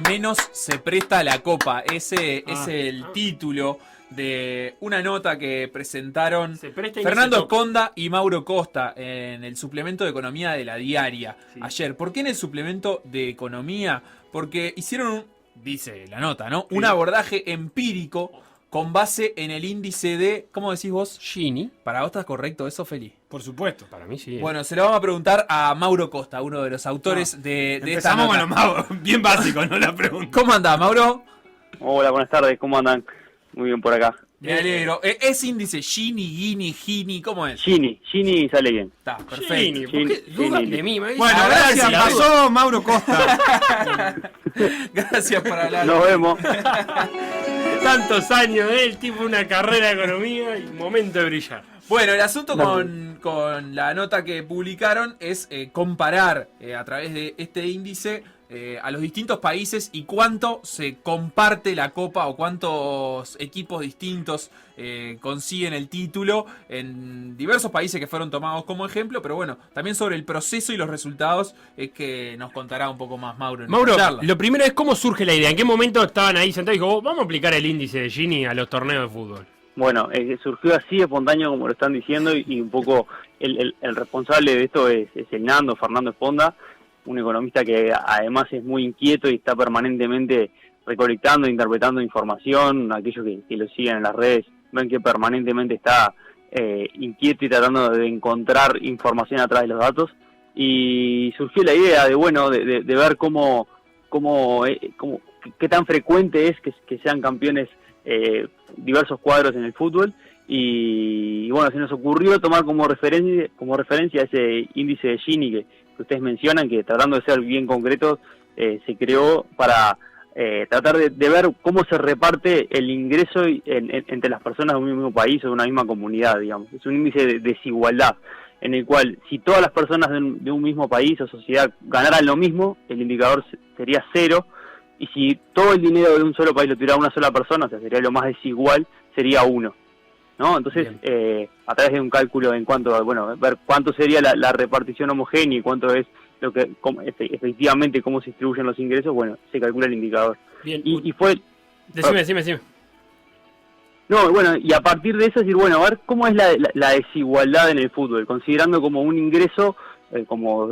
Menos se presta a la copa. Ese es el título de una nota que presentaron Fernando Esponda y Mauro Costa en el suplemento de economía de La Diaria ayer. ¿Por qué en el suplemento de economía? Porque hicieron, dice la nota, ¿no? Un abordaje empírico con base en el índice de, ¿cómo decís vos? Gini. ¿Para vos está correcto eso, Feli? Por supuesto, para mí sí. Bueno, se lo vamos a preguntar a Mauro Costa, uno de los autores de esta nota. Empezamos con lo más bien básico, no la pregunta. ¿Cómo andás, Mauro? Hola, buenas tardes, ¿cómo andan? Muy bien por acá. Me alegro. ¿Es índice Gini, Gini, Gini? ¿Cómo es? Gini sale bien. Está, perfecto. Gini, ¿por qué Gini, dudan Gini. de mí? Bueno, gracias, pasó Mauro Costa. Gracias por hablar. Nos vemos. Tantos años de él, tipo una carrera de economía y momento de brillar. Bueno, el asunto con la nota que publicaron es comparar a través de este índice a los distintos países y cuánto se comparte la copa o cuántos equipos distintos consiguen el título en diversos países que fueron tomados como ejemplo, pero bueno, también sobre el proceso y los resultados es que nos contará un poco más Mauro en Mauro, esta charla. lo primero es cómo surge la idea. ¿En qué momento estaban ahí sentados y dijo, vamos a aplicar el índice de Gini a los torneos de fútbol? Bueno, surgió así espontáneo como lo están diciendo y un poco el responsable de esto es el Fernando Esponda, un economista que además es muy inquieto y está permanentemente recolectando e interpretando información. Aquellos que lo siguen en las redes ven que permanentemente está inquieto y tratando de encontrar información atrás de los datos. Y surgió la idea de ver qué tan frecuente es que sean campeones diversos cuadros en el fútbol. Y bueno, se nos ocurrió tomar como referencia ese índice de Gini que ustedes mencionan, que tratando de ser bien concretos, se creó para tratar de ver cómo se reparte el ingreso entre las personas de un mismo país o de una misma comunidad, digamos. Es un índice de desigualdad, en el cual si todas las personas de un mismo país o sociedad ganaran lo mismo, el indicador sería 0, y si todo el dinero de un solo país lo tuviera una sola persona, o sea, sería lo más desigual, sería 1. ¿No? Entonces, a través de un cálculo en cuanto a, ver cuánto sería la repartición homogénea y cuánto es lo que efectivamente cómo se distribuyen los ingresos, bueno, se calcula el indicador. Bien. Y fue... Decime. No, bueno, y a partir de eso decir, bueno, a ver cómo es la desigualdad en el fútbol, considerando como un ingreso,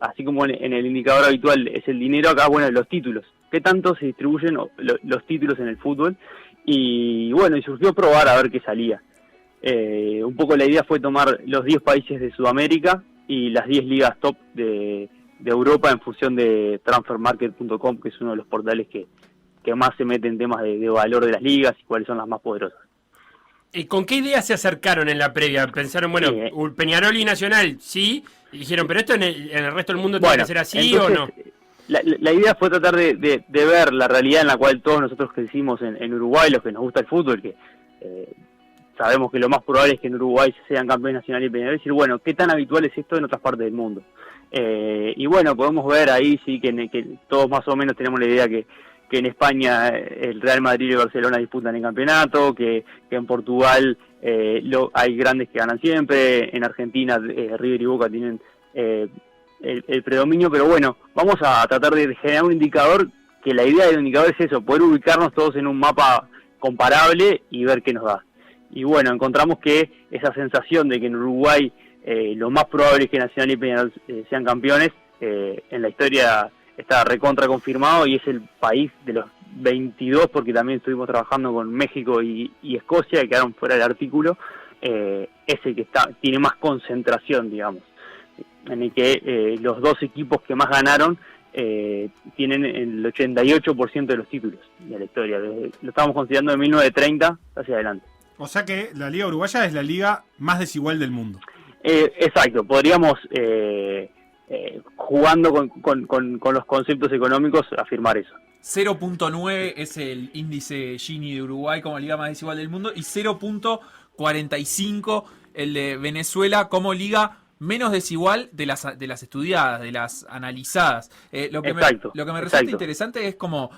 así como en el indicador habitual es el dinero, acá, bueno, los títulos. ¿Qué tanto se distribuyen los títulos en el fútbol? Y bueno, y surgió probar a ver qué salía. Un poco la idea fue tomar los 10 países de Sudamérica y las 10 ligas top de Europa en función de transfermarket.com, que es uno de los portales que más se mete en temas de valor de las ligas y cuáles son las más poderosas. ¿Con qué ideas se acercaron en la previa? Pensaron, bueno, Peñarol y Nacional, sí, y dijeron, pero esto en el resto del mundo tiene que ser así, entonces, ¿o no? La idea fue tratar de ver la realidad en la cual todos nosotros crecimos en Uruguay, los que nos gusta el fútbol, que sabemos que lo más probable es que en Uruguay sean campeones nacionales y Peñarol, y decir, bueno, ¿qué tan habitual es esto en otras partes del mundo? Y bueno, podemos ver ahí sí que todos más o menos tenemos la idea que en España el Real Madrid y el Barcelona disputan el campeonato, que en Portugal hay grandes que ganan siempre, en Argentina River y Boca tienen el predominio, pero bueno, vamos a tratar de generar un indicador, que la idea del indicador es eso, poder ubicarnos todos en un mapa comparable y ver qué nos da. Y bueno, encontramos que esa sensación de que en Uruguay lo más probable es que Nacional y Peñarol sean campeones, en la historia está recontra confirmado y es el país de los 22, porque también estuvimos trabajando con México y Escocia, que quedaron fuera del artículo, es el que tiene más concentración, digamos, en el que los dos equipos que más ganaron tienen el 88% de los títulos de la historia. Lo estamos considerando de 1930 hacia adelante. O sea que la Liga Uruguaya es la liga más desigual del mundo. Exacto, podríamos, jugando con los conceptos económicos, afirmar eso. 0.9 es el índice Gini de Uruguay como liga más desigual del mundo y 0.45 el de Venezuela como liga menos desigual de las estudiadas, de las analizadas. Lo que me resulta interesante es como,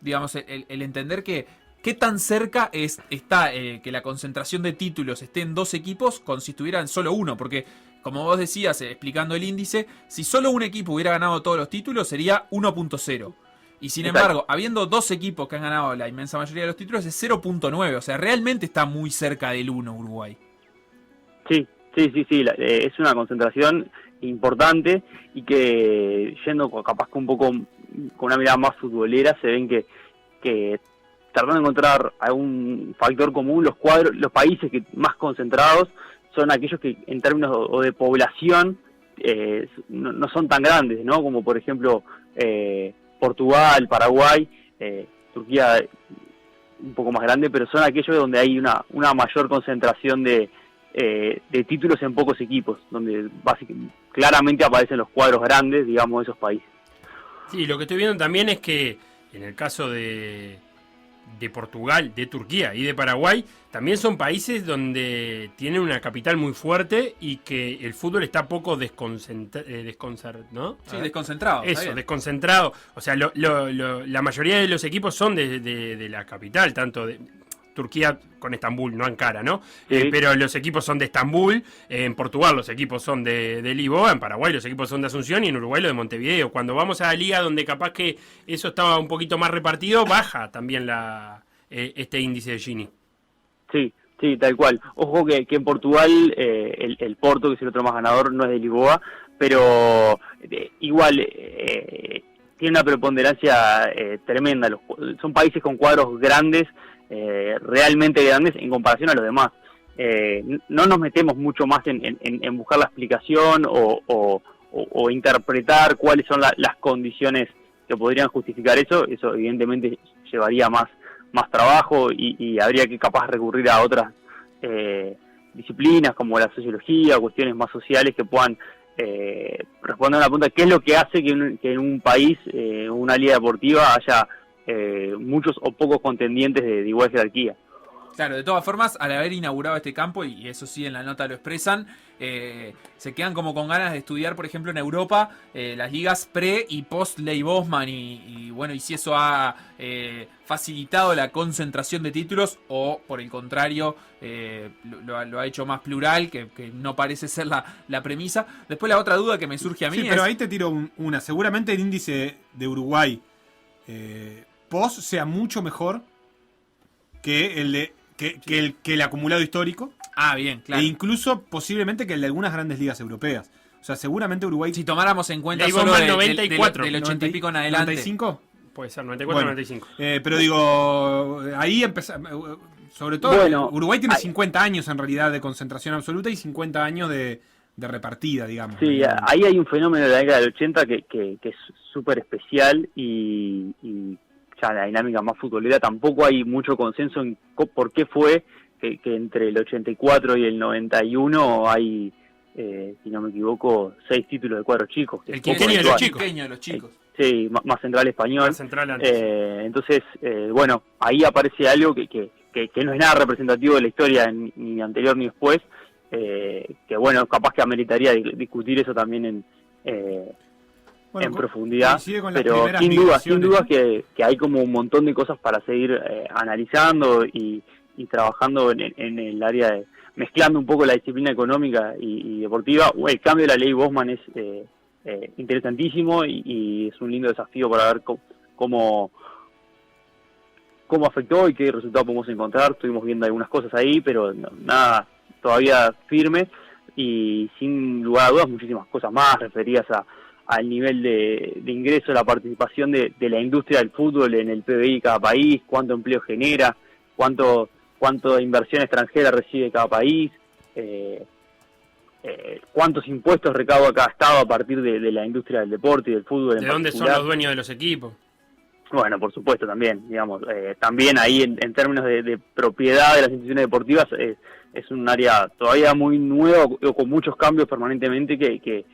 digamos, el entender que qué tan cerca está que la concentración de títulos esté en dos equipos con si estuvieran solo uno, porque como vos decías, explicando el índice, si solo un equipo hubiera ganado todos los títulos sería 1.0. Y sin Exacto. embargo, habiendo 2 equipos que han ganado la inmensa mayoría de los títulos, es 0.9. O sea, realmente está muy cerca del 1 Uruguay. Sí, es una concentración importante y que yendo capaz que un poco con una mirada más futbolera se ven que tratando de encontrar algún factor común, los países que más concentrados son aquellos que en términos o de población no son tan grandes, ¿no? Como por ejemplo Portugal, Paraguay, Turquía un poco más grande, pero son aquellos donde hay una mayor concentración de títulos en pocos equipos, donde claramente aparecen los cuadros grandes, digamos, de esos países. Sí, lo que estoy viendo también es que en el caso de Portugal, de Turquía y de Paraguay, también son países donde tienen una capital muy fuerte y que el fútbol está poco ¿no? Sí, desconcentrado. Eso, desconcentrado. O sea, la mayoría de los equipos son de la capital, tanto de Turquía con Estambul, no Ankara, ¿no? Sí. Pero los equipos son de Estambul, en Portugal los equipos son de Lisboa, en Paraguay los equipos son de Asunción y en Uruguay los de Montevideo. Cuando vamos a la liga donde capaz que eso estaba un poquito más repartido, baja también este índice de Gini. Sí, tal cual. Ojo que en Portugal el Porto, que es el otro más ganador, no es de Lisboa, pero igual tiene una preponderancia tremenda. Son países con cuadros grandes, realmente grandes en comparación a los demás. No nos metemos mucho más en buscar la explicación o interpretar cuáles son las condiciones que podrían justificar eso. Eso evidentemente llevaría más trabajo y habría que capaz recurrir a otras disciplinas como la sociología, cuestiones más sociales que puedan responder a la pregunta: ¿qué es lo que hace que en un país, una liga deportiva, haya muchos o pocos contendientes de igual jerarquía? Claro, de todas formas, al haber inaugurado este campo, y eso sí en la nota lo expresan, se quedan como con ganas de estudiar, por ejemplo, en Europa, las ligas pre y post Ley Bosman, y bueno, y si eso ha facilitado la concentración de títulos, o por el contrario, lo ha hecho más plural, que no parece ser la premisa. Después la otra duda que me surge a mí sí, pero ahí te tiro una. Seguramente el índice de Uruguay post sea mucho mejor que el acumulado histórico. Ah, bien, claro. E incluso posiblemente que el de algunas grandes ligas europeas. O sea, seguramente Uruguay... Si tomáramos en cuenta Ley solo Bosman 94, del 80 y pico en adelante. ¿95? Puede ser 94 o 95. Pero digo, ahí empezamos... Sobre todo, Bueno, Uruguay tiene 50 años en realidad de concentración absoluta y 50 años de repartida, digamos. Sí, ahí hay un fenómeno de la década del 80 que es súper especial y ya la dinámica más futbolera. Tampoco hay mucho consenso en por qué fue que entre el 84 y el 91 hay, si no me equivoco, 6 títulos de cuadros chicos. El quinquenio de los chicos. De los chicos. Sí, más central español. Más central antes. Entonces, bueno, ahí aparece algo que no es nada representativo de la historia, ni anterior ni después, que bueno, capaz que ameritaría discutir eso también en profundidad, pero sin duda que hay como un montón de cosas para seguir analizando y trabajando en el área de mezclando un poco la disciplina económica y deportiva. El cambio de la ley Bosman es interesantísimo y es un lindo desafío para ver cómo afectó y qué resultado podemos encontrar. Estuvimos viendo algunas cosas ahí, pero nada todavía firme, y sin lugar a dudas muchísimas cosas más referidas al nivel de ingreso, la participación de la industria del fútbol en el PBI de cada país, cuánto empleo genera, cuánto inversión extranjera recibe cada país, cuántos impuestos recauda cada estado a partir de la industria del deporte y del fútbol. ¿De dónde son los dueños de los equipos? Bueno, por supuesto también, digamos, también ahí en términos de propiedad de las instituciones deportivas es un área todavía muy nueva o con muchos cambios permanentemente que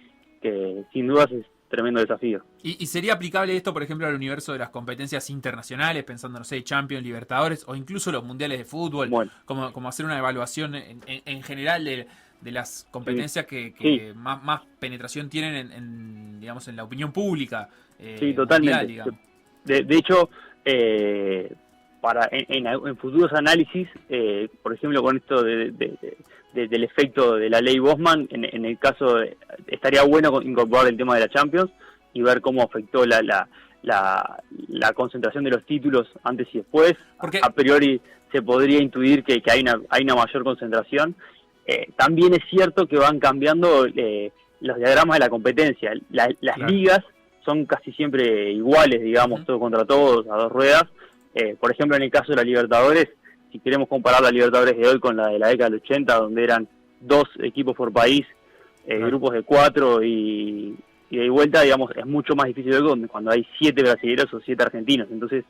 sin dudas es tremendo desafío. ¿Y sería aplicable esto, por ejemplo, al universo de las competencias internacionales, pensando, no sé, Champions, Libertadores o incluso los mundiales de fútbol? Bueno, como hacer una evaluación en general de las competencias que sí. más penetración tienen digamos, en la opinión pública. Sí, totalmente. Mundial, de hecho, en futuros análisis, por ejemplo, con esto del efecto de la ley Bosman, en el caso estaría bueno incorporar el tema de la Champions y ver cómo afectó la la concentración de los títulos antes y después. Porque A priori se podría intuir que hay una mayor concentración. También es cierto que van cambiando los diagramas de la competencia. Las Claro. ligas son casi siempre iguales, digamos, todos contra todos, a dos ruedas. Por ejemplo, en el caso de la Libertadores, si queremos comparar la Libertadores de hoy con la de la década del 80, donde eran 2 equipos por país, Claro. grupos de 4 y de vuelta, digamos, es mucho más difícil hoy cuando hay 7 brasileños o 7 argentinos. Entonces,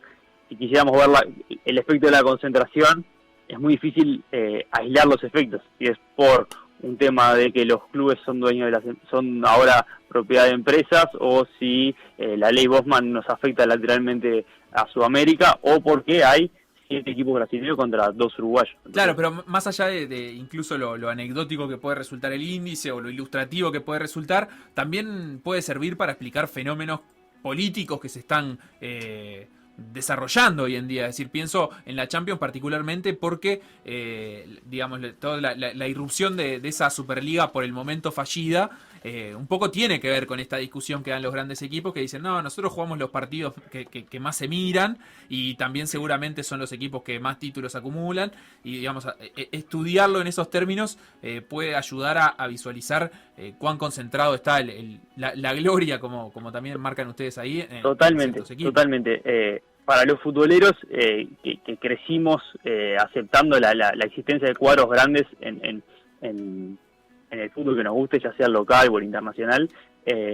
si quisiéramos ver el efecto de la concentración, es muy difícil aislar los efectos. Si es por un tema de que los clubes son dueños son ahora propiedad de empresas, o si la ley Bosman nos afecta lateralmente a Sudamérica, o porque hay 7 equipos brasileños contra 2 uruguayos. Entonces, claro, pero más allá de incluso lo anecdótico que puede resultar el índice o lo ilustrativo que puede resultar, también puede servir para explicar fenómenos políticos que se están desarrollando hoy en día. Es decir, pienso en la Champions particularmente porque, digamos, toda la irrupción de esa Superliga por el momento fallida, un poco tiene que ver con esta discusión que dan los grandes equipos que dicen, no, nosotros jugamos los partidos que más se miran y también seguramente son los equipos que más títulos acumulan, y digamos, estudiarlo en esos términos puede ayudar a visualizar cuán concentrado está la gloria, como también marcan ustedes ahí. Totalmente, totalmente. Para los futboleros que crecimos aceptando la existencia de cuadros grandes en el fútbol que nos guste, ya sea el local o el internacional,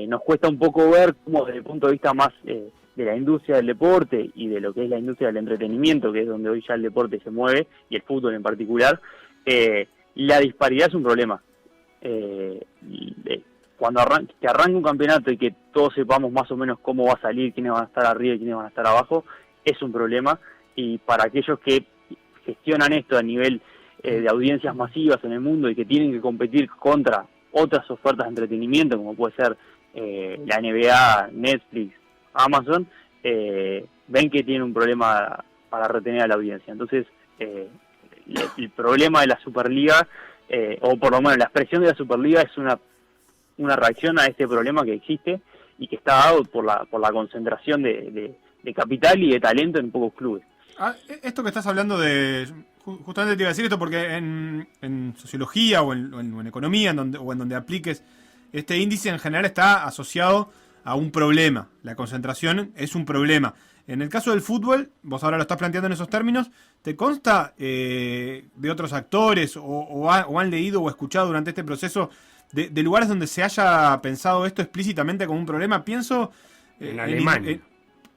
nos cuesta un poco ver cómo desde el punto de vista más de la industria del deporte y de lo que es la industria del entretenimiento, que es donde hoy ya el deporte se mueve, y el fútbol en particular, la disparidad es un problema. Cuando que arranca un campeonato y que todos sepamos más o menos cómo va a salir, quiénes van a estar arriba y quiénes van a estar abajo, es un problema. Y para aquellos que gestionan esto a nivel de audiencias masivas en el mundo y que tienen que competir contra otras ofertas de entretenimiento, como puede ser la NBA, Netflix, Amazon, ven que tienen un problema para retener a la audiencia. Entonces, el problema de la Superliga, o por lo menos la expresión de la Superliga, es una reacción a este problema que existe y que está dado por la concentración de capital y de talento en pocos clubes. Esto que estás hablando justamente te iba a decir esto porque en sociología o en economía, en donde apliques este índice, en general está asociado a un problema. La concentración es un problema. En el caso del fútbol, vos ahora lo estás planteando en esos términos, ¿te consta de otros actores o han leído o escuchado durante este proceso de lugares donde se haya pensado esto explícitamente como un problema? Pienso en Alemania.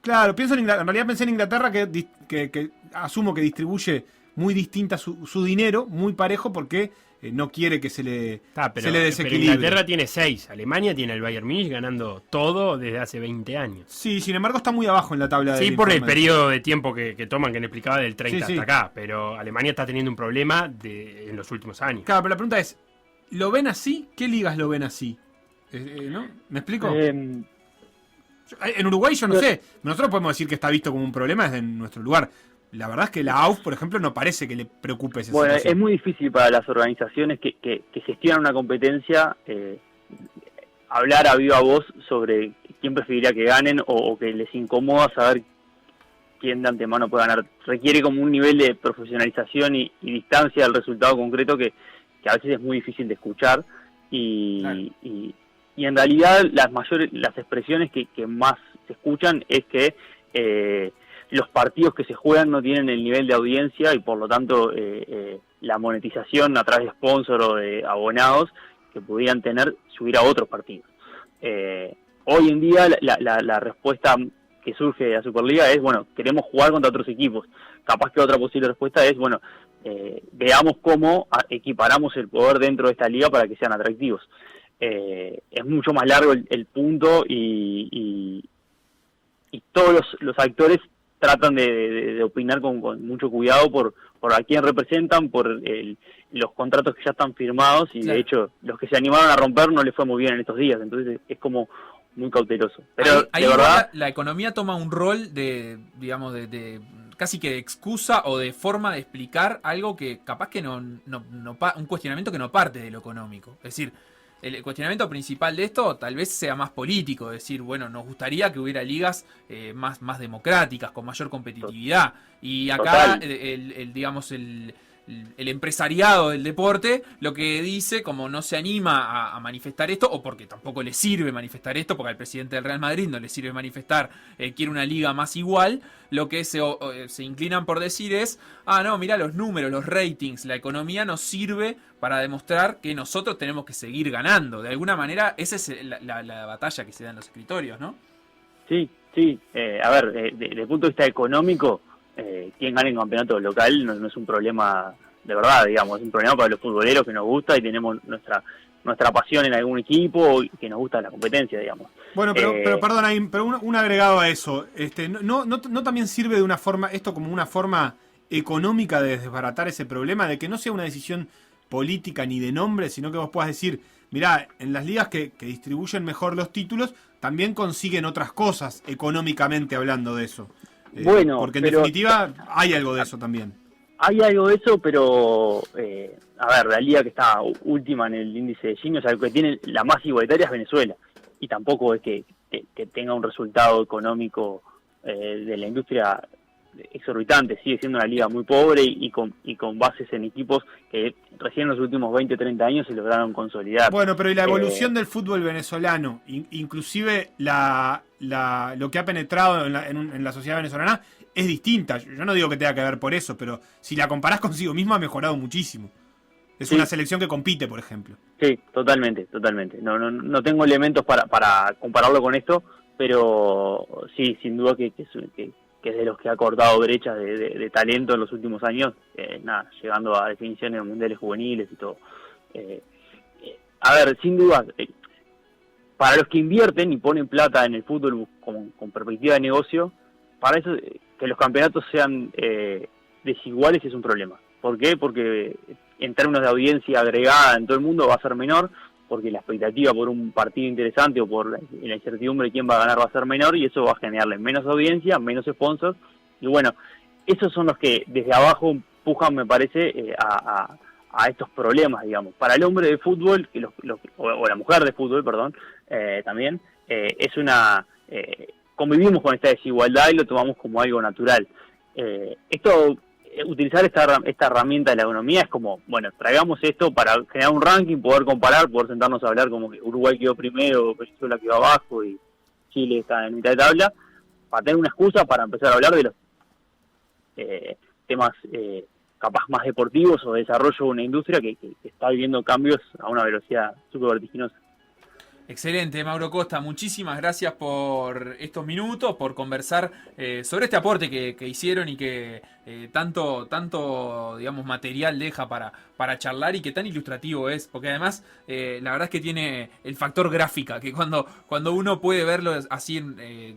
Claro, pienso en realidad pensé en Inglaterra, que asumo que distribuye muy distinta su dinero, muy parejo, porque no quiere que se le desequilibre. Pero Inglaterra tiene 6, Alemania tiene el Bayern Múnich ganando todo desde hace 20 años. Sí, sin embargo está muy abajo en la tabla de... Sí, por el periodo de tiempo que toman, que me explicaba del 30 Sí, sí. hasta acá, pero Alemania está teniendo un problema en los últimos años. Claro, pero la pregunta es, ¿lo ven así? ¿Qué ligas lo ven así? ¿No? ¿Me explico? En Uruguay yo no sé. Nosotros podemos decir que está visto como un problema desde nuestro lugar. La verdad es que la AUF, por ejemplo, no parece que le preocupe esa Bueno, situación. es muy difícil para las organizaciones que gestionan una competencia hablar a viva voz sobre quién preferiría que ganen o que les incomoda saber quién de antemano puede ganar. Requiere como un nivel de profesionalización y distancia del resultado concreto que a veces es muy difícil de escuchar Claro. y en realidad las expresiones que más se escuchan es que los partidos que se juegan no tienen el nivel de audiencia y por lo tanto la monetización a través de sponsor o de abonados que pudieran tener subir a otros partidos. Hoy en día la respuesta que surge de la Superliga es, bueno, queremos jugar contra otros equipos. Capaz que otra posible respuesta es, bueno, veamos cómo equiparamos el poder dentro de esta liga para que sean atractivos. Es mucho más largo el punto y todos los actores tratan de opinar con mucho cuidado por a quién representan, por los contratos que ya están firmados y Claro. de hecho los que se animaron a romper no les fue muy bien en estos días, entonces es como muy cauteloso. Pero ahí de verdad, la economía toma un rol digamos, de casi que de excusa o de forma de explicar algo que capaz que un cuestionamiento que no parte de lo económico. Es decir, el cuestionamiento principal de esto tal vez sea más político, decir, bueno, nos gustaría que hubiera ligas más democráticas, con mayor competitividad. Y acá, digamos, el empresariado del deporte lo que dice, como no se anima a manifestar esto, o porque tampoco le sirve manifestar esto, porque al presidente del Real Madrid no le sirve manifestar, quiere una liga más igual, lo que se inclinan por decir es, no, mira los números, los ratings, la economía nos sirve para demostrar que nosotros tenemos que seguir ganando. De alguna manera, esa es la batalla que se da en los escritorios, ¿no? Sí. A ver, desde el punto de vista económico, quien gane el campeonato local no es un problema de verdad, digamos, es un problema para los futboleros que nos gusta y tenemos nuestra pasión en algún equipo y que nos gusta la competencia, digamos. Bueno, pero perdón, pero un agregado a eso, no también sirve de una forma, esto como una forma económica de desbaratar ese problema, de que no sea una decisión política ni de nombre, sino que vos puedas decir, mirá, en las ligas que distribuyen mejor los títulos, también consiguen otras cosas, económicamente hablando de eso. Bueno, porque en definitiva hay algo de eso también. Hay algo de eso, pero a ver, la liga que está última en el índice de Gini, o sea, que tiene la más igualitaria es Venezuela, y tampoco es que tenga un resultado económico de la industria exorbitante. Sigue siendo una liga muy pobre y con bases en equipos que recién en los últimos 20 o 30 años se lograron consolidar. Bueno, pero y la evolución del fútbol venezolano, inclusive lo que ha penetrado en la sociedad venezolana, es distinta. Yo no digo que tenga que ver por eso, pero si la comparás consigo mismo ha mejorado muchísimo. Es una selección que compite, por ejemplo. Sí, totalmente. No tengo elementos para compararlo con esto, pero sí, sin duda que es de los que ha cortado brechas de talento en los últimos años, llegando a definiciones mundiales juveniles y todo. A ver, sin duda, para los que invierten y ponen plata en el fútbol con perspectiva de negocio, para eso que los campeonatos sean desiguales es un problema. ¿Por qué? Porque en términos de audiencia agregada en todo el mundo va a ser menor, porque la expectativa por un partido interesante o por la incertidumbre de quién va a ganar va a ser menor, y eso va a generarle menos audiencia, menos sponsors, y bueno, esos son los que desde abajo empujan, me parece, a estos problemas, digamos. Para el hombre de fútbol, o la mujer de fútbol, perdón, también, es convivimos con esta desigualdad y lo tomamos como algo natural. Utilizar esta herramienta de la economía es como, bueno, traigamos esto para generar un ranking, poder comparar, poder sentarnos a hablar como que Uruguay quedó primero, Venezuela quedó abajo y Chile está en mitad de tabla, para tener una excusa para empezar a hablar de los temas capaz más deportivos o de desarrollo de una industria que está viviendo cambios a una velocidad súper vertiginosa. Excelente, Mauro Costa, muchísimas gracias por estos minutos, por conversar sobre este aporte que hicieron y que tanto digamos, material deja para charlar y que tan ilustrativo es, porque además la verdad es que tiene el factor gráfica, que cuando uno puede verlo así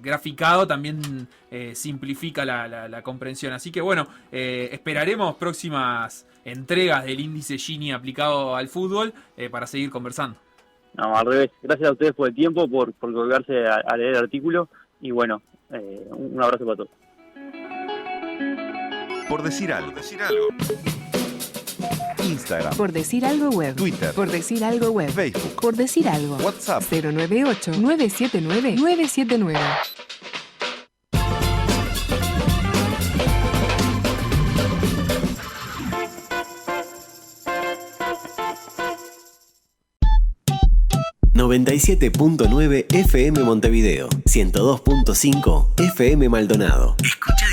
graficado también simplifica la comprensión. Así que bueno, esperaremos próximas entregas del índice Gini aplicado al fútbol para seguir conversando. No, al revés. Gracias a ustedes por el tiempo, por colgarse a leer el artículo. Y bueno, un abrazo para todos. Por decir algo. Instagram. Por decir algo web. Twitter. Por decir algo web. Facebook. Por decir algo. WhatsApp. 098-979-979. ...97.9 FM Montevideo... ...102.5 FM Maldonado. Escucha